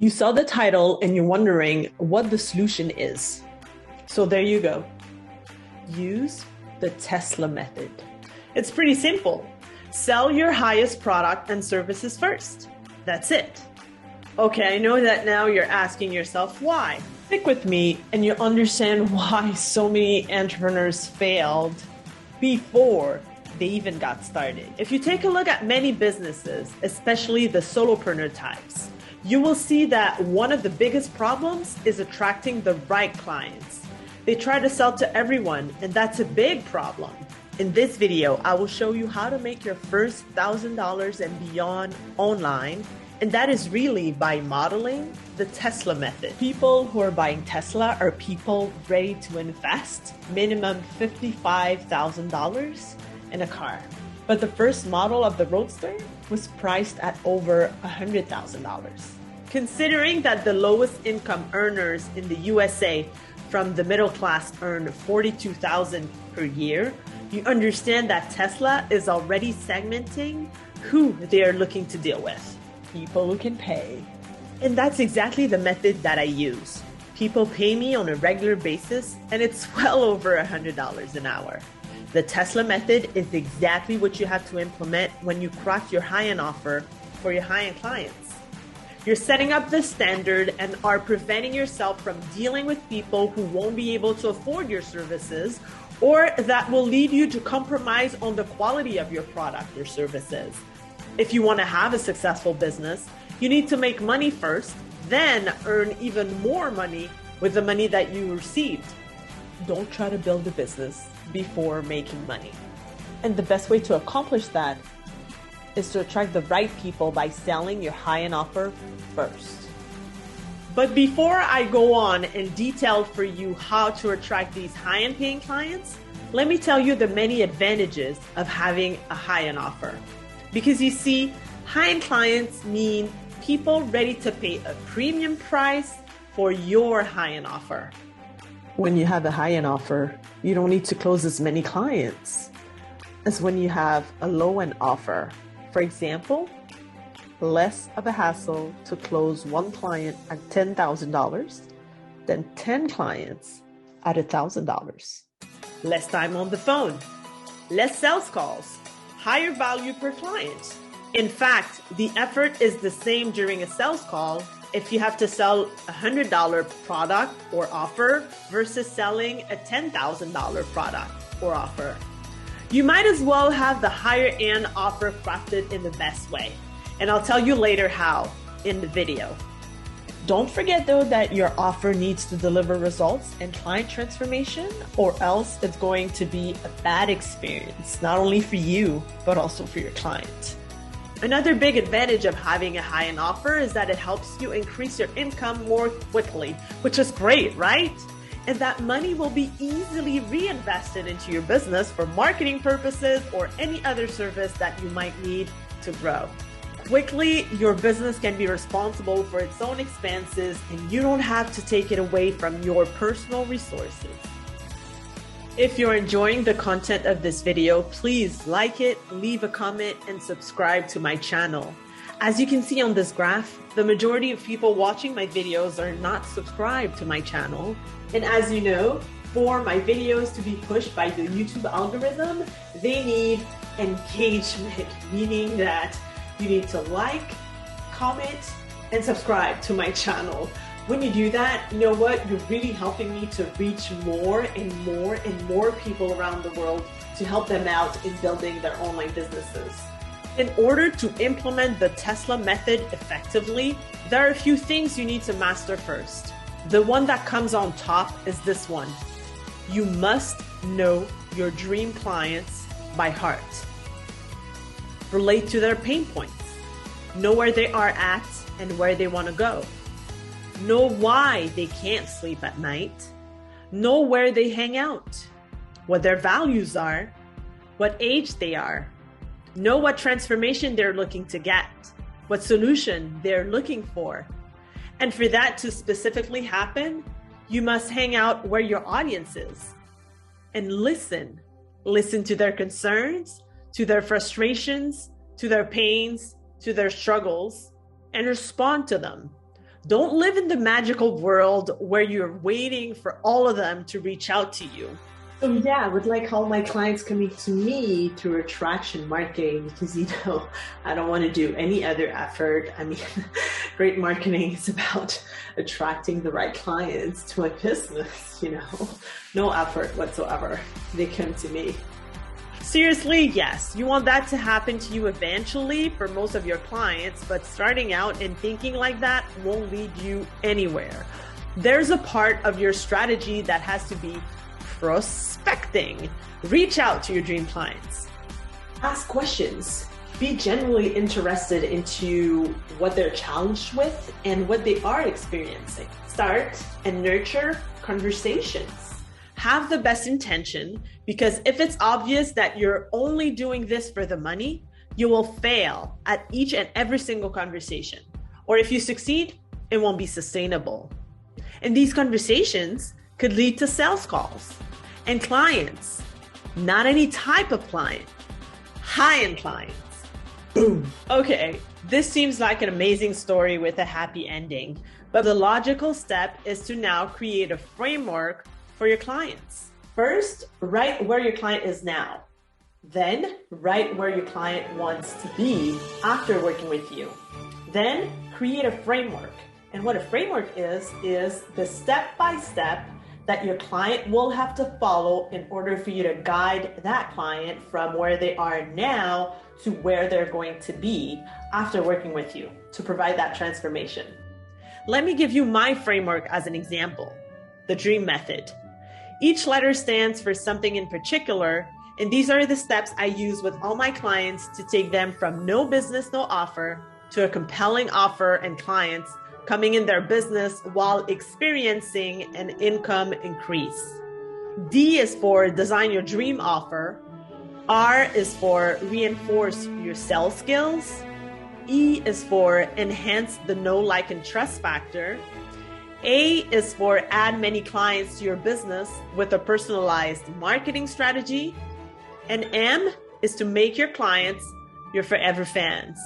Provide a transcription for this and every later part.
You saw the title and you're wondering what the solution is. So there you go. Use the Tesla method. It's pretty simple. Sell your highest product and services first. That's it. Okay, I know that now you're asking yourself why. Stick with me and you'll understand why so many entrepreneurs failed before they even got started. If you take a look at many businesses, especially the solopreneur types, you will see that one of the biggest problems is attracting the right clients. They try to sell to everyone, and that's a big problem. In this video, I will show you how to make your first $1,000 and beyond online, and that is really by modeling the Tesla method. People who are buying Tesla are people ready to invest minimum $55,000 in a car. But the first model of the Roadster was priced at over $100,000. Considering that the lowest income earners in the USA from the middle class earn $42,000 per year, you understand that Tesla is already segmenting who they are looking to deal with. People who can pay. And that's exactly the method that I use. People pay me on a regular basis, and it's well over $100 an hour. The Tesla method is exactly what you have to implement when you craft your high-end offer for your high-end clients. You're setting up the standard and are preventing yourself from dealing with people who won't be able to afford your services, or that will lead you to compromise on the quality of your product or services. If you want to have a successful business, you need to make money first, then earn even more money with the money that you received. Don't try to build a business before making money. And the best way to accomplish that is to attract the right people by selling your high-end offer first. But before I go on and detail for you how to attract these high-end paying clients, let me tell you the many advantages of having a high-end offer. Because you see, high-end clients mean people ready to pay a premium price for your high-end offer. When you have a high-end offer, you don't need to close as many clients as when you have a low-end offer. For example, less of a hassle to close one client at $10,000 than 10 clients at $1,000. Less time on the phone, less sales calls, higher value per client. In fact, the effort is the same during a sales call if you have to sell a $100 product or offer versus selling a $10,000 product or offer. You might as well have the higher end offer crafted in the best way. And I'll tell you later how in the video. Don't forget though that your offer needs to deliver results and client transformation, or else it's going to be a bad experience, not only for you, but also for your client. Another big advantage of having a high-end offer is that it helps you increase your income more quickly, which is great, right? And that money will be easily reinvested into your business for marketing purposes or any other service that you might need to grow. Quickly, your business can be responsible for its own expenses and you don't have to take it away from your personal resources. If you're enjoying the content of this video, please like it, leave a comment, and subscribe to my channel. As you can see on this graph, the majority of people watching my videos are not subscribed to my channel. And as you know, for my videos to be pushed by the YouTube algorithm, they need engagement, meaning that you need to like, comment, and subscribe to my channel. When you do that, you know what? You're really helping me to reach more and more and more people around the world to help them out in building their online businesses. In order to implement the Tesla method effectively, there are a few things you need to master first. The one that comes on top is this one. You must know your dream clients by heart. Relate to their pain points. Know where they are at and where they want to go. Know why they can't sleep at night. Know where they hang out, what their values are, what age they are. Know what transformation they're looking to get, what solution they're looking for. And for that to specifically happen, you must hang out where your audience is and listen. Listen to their concerns, to their frustrations, to their pains, to their struggles, and respond to them. Don't live in the magical world where you're waiting for all of them to reach out to you. So yeah, I would like all my clients coming to me through attraction marketing because, I don't want to do any other effort. I mean, great marketing is about attracting the right clients to my business, no effort whatsoever. They come to me. Seriously, yes, you want that to happen to you eventually for most of your clients, but starting out and thinking like that won't lead you anywhere. There's a part of your strategy that has to be prospecting. Reach out to your dream clients. Ask questions. Be genuinely interested into what they're challenged with and what they are experiencing. Start and nurture conversations. Have the best intention, because if it's obvious that you're only doing this for the money, you will fail at each and every single conversation. Or if you succeed, it won't be sustainable. And these conversations could lead to sales calls and clients, not any type of client, high-end clients. Boom. Okay, this seems like an amazing story with a happy ending, but the logical step is to now create a framework for your clients. First, write where your client is now. Then, write where your client wants to be after working with you. Then, create a framework. And what a framework is the step-by-step that your client will have to follow in order for you to guide that client from where they are now to where they're going to be after working with you to provide that transformation. Let me give you my framework as an example, the DREAM method. Each letter stands for something in particular, and these are the steps I use with all my clients to take them from no business, no offer to a compelling offer and clients coming in their business while experiencing an income increase. D is for design your dream offer. R is for reinforce your sales skills. E is for enhance the know, like, and trust factor. A is for add many clients to your business with a personalized marketing strategy. And M is to make your clients your forever fans.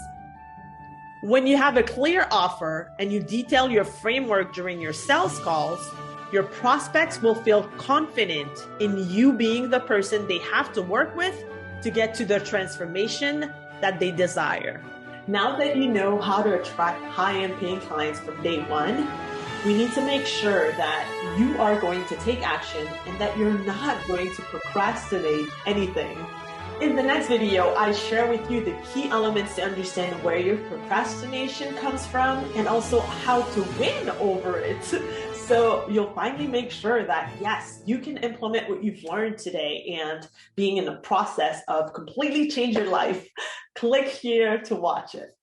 When you have a clear offer and you detail your framework during your sales calls, your prospects will feel confident in you being the person they have to work with to get to the transformation that they desire. Now that you know how to attract high-end paying clients from day one, we need to make sure that you are going to take action and that you're not going to procrastinate anything. In the next video, I share with you the key elements to understand where your procrastination comes from and also how to win over it. So you'll finally make sure that, yes, you can implement what you've learned today and being in the process of completely change your life. Click here to watch it.